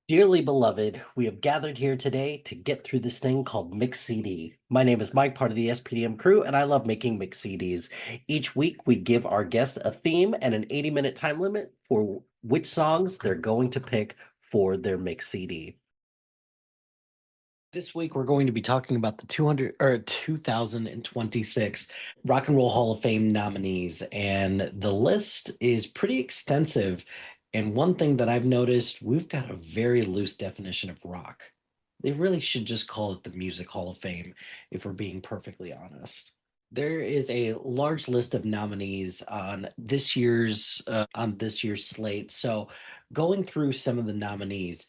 Dearly beloved, we have gathered here today to get through this thing called Mix CD. My name is Mike, part of the SPDM crew, and I love making Mix CDs. Each week, we give our guests a theme and an 80-minute time limit for which songs they're going to pick for their Mix CD. This week, we're going to be talking about the 2026 Rock and Roll Hall of Fame nominees, and the list is pretty extensive. And one thing that I've noticed, we've got a very loose definition of rock. They really should just call it the Music Hall of Fame, if we're being perfectly honest. There is a large list of nominees on this year's slate. So, going through some of the nominees,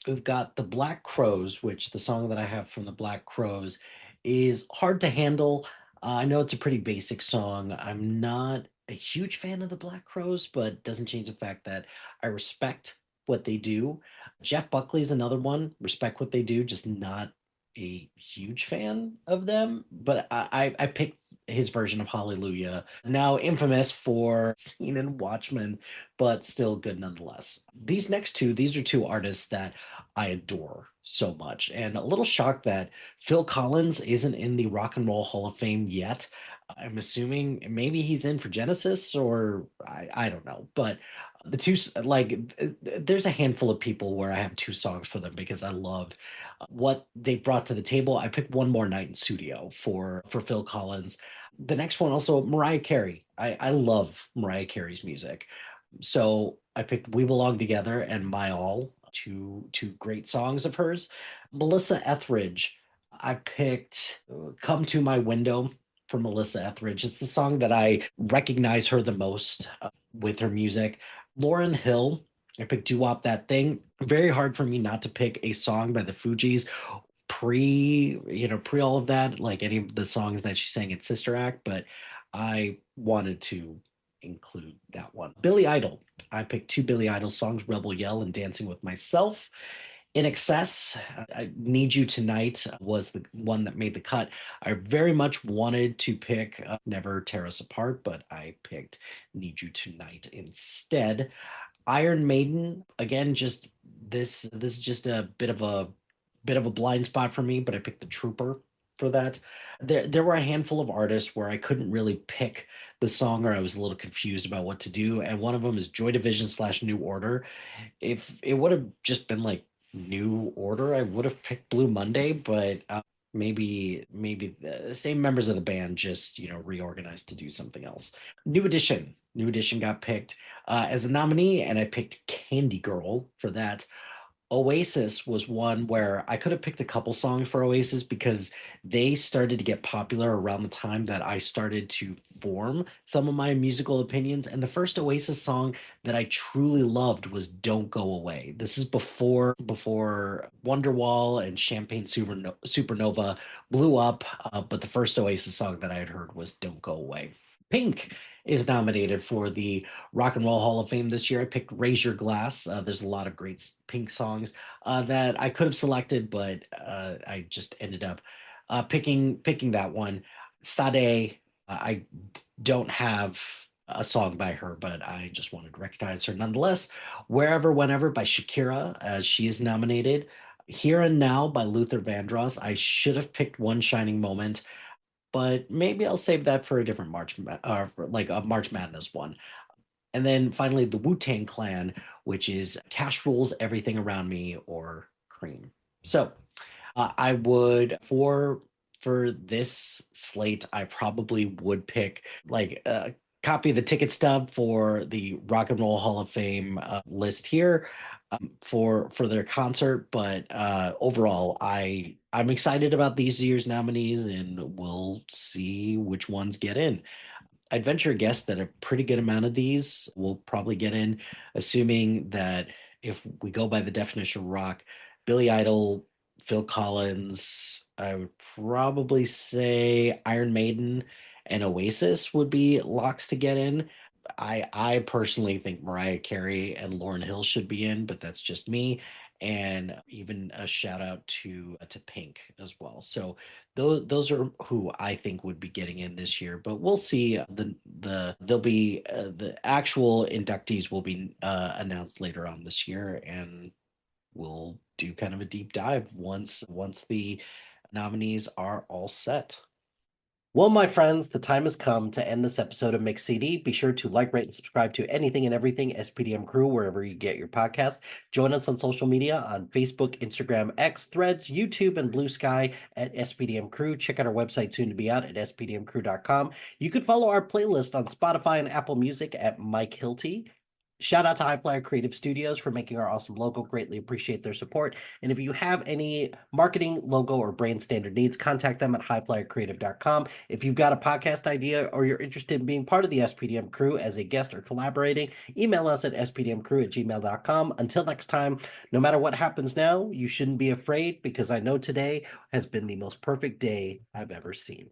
we've got the Black Crows, which the song that I have from the Black Crows is hard to handle. I know it's a pretty basic song. I'm not a huge fan of the Black Crows, but doesn't change the fact that I respect what they do. Jeff Buckley is another one. Respect what they do, just not a huge fan of them. But I picked his version of Hallelujah, now infamous for Scene and Watchmen, but still good nonetheless. These are two artists that I adore so much, and a little shocked that Phil Collins isn't in the Rock and Roll Hall of Fame yet. I'm assuming maybe he's in for Genesis, or I don't know, but the two there's a handful of people where I have two songs for them because I love what they brought to the table. I picked One More Night in Studio for Phil Collins. The next one also Mariah Carey. I love Mariah Carey's music. So I picked We Belong Together and My All, two great songs of hers. Melissa Etheridge, I picked Come to My Window for Melissa Etheridge. It's the song that I recognize her the most with her music. Lauryn Hill, I picked Doo Wop That Thing. Very hard for me not to pick a song by the Fugees pre all of that, like any of the songs that she sang at Sister Act, but I wanted to include that one. Billy Idol. I picked two Billy Idol songs, Rebel Yell and Dancing with Myself. In Excess, I Need You Tonight was the one that made the cut. I very much wanted to pick Never Tear Us Apart, but I picked Need You Tonight instead. Iron Maiden, again, just this is just a bit of a blind spot for me, but I picked the Trooper for that. There were a handful of artists where I couldn't really pick the song, or I was a little confused about what to do, and one of them is Joy Division slash New Order. If it would have just been like New Order, I would have picked Blue Monday, but maybe the same members of the band just reorganized to do something else. New Edition got picked as a nominee, and I picked Candy Girl for that. Oasis was one where I could have picked a couple songs for Oasis because they started to get popular around the time that I started to form some of my musical opinions. And the first Oasis song that I truly loved was Don't Go Away. This is before Wonderwall and Supernova blew up, but the first Oasis song that I had heard was Don't Go Away. Pink is nominated for the Rock and Roll Hall of Fame this year. I picked Raise Your Glass. There's a lot of great Pink songs that I could have selected, but I just ended up picking that one. Sade, don't have a song by her, but I just wanted to recognize her nonetheless. Wherever, Whenever by Shakira, as she is nominated. Here and Now by Luther Vandross. I should have picked One Shining Moment, but maybe I'll save that for a different for like a March Madness one. And then finally, the Wu Tang Clan, which is Cash Rules Everything Around Me or Cream. So I would for this slate, I probably would pick like a copy of the ticket stub for the Rock and Roll Hall of Fame list here for their concert. But overall, I'm excited about these year's nominees, and we'll see which ones get in. I'd venture a guess that a pretty good amount of these will probably get in, assuming that if we go by the definition of rock, Billy Idol, Phil Collins, I would probably say Iron Maiden and Oasis would be locks to get in. I personally think Mariah Carey and Lauryn Hill should be in, but that's just me. And even a shout out to Pink as well. So those are who I think would be getting in this year. But we'll see. There'll be the actual inductees will be announced later on this year, and we'll do kind of a deep dive once the nominees are all set. Well, my friends, the time has come to end this episode of Mix CD. Be sure to like, rate, and subscribe to anything and everything SPDM Crew wherever you get your podcast. Join us on social media on Facebook, Instagram, X, Threads, YouTube, and Blue Sky at SPDM Crew. Check out our website soon to be out at spdmcrew.com. You could follow our playlist on Spotify and Apple Music at Mike Hilty. Shout out to High Flyer Creative Studios for making our awesome logo. Greatly appreciate their support. And if you have any marketing, logo, or brand standard needs, contact them at highflyercreative.com. If you've got a podcast idea or you're interested in being part of the SPDM crew as a guest or collaborating, email us at spdmcrew@gmail.com. Until next time, no matter what happens now, you shouldn't be afraid because I know today has been the most perfect day I've ever seen.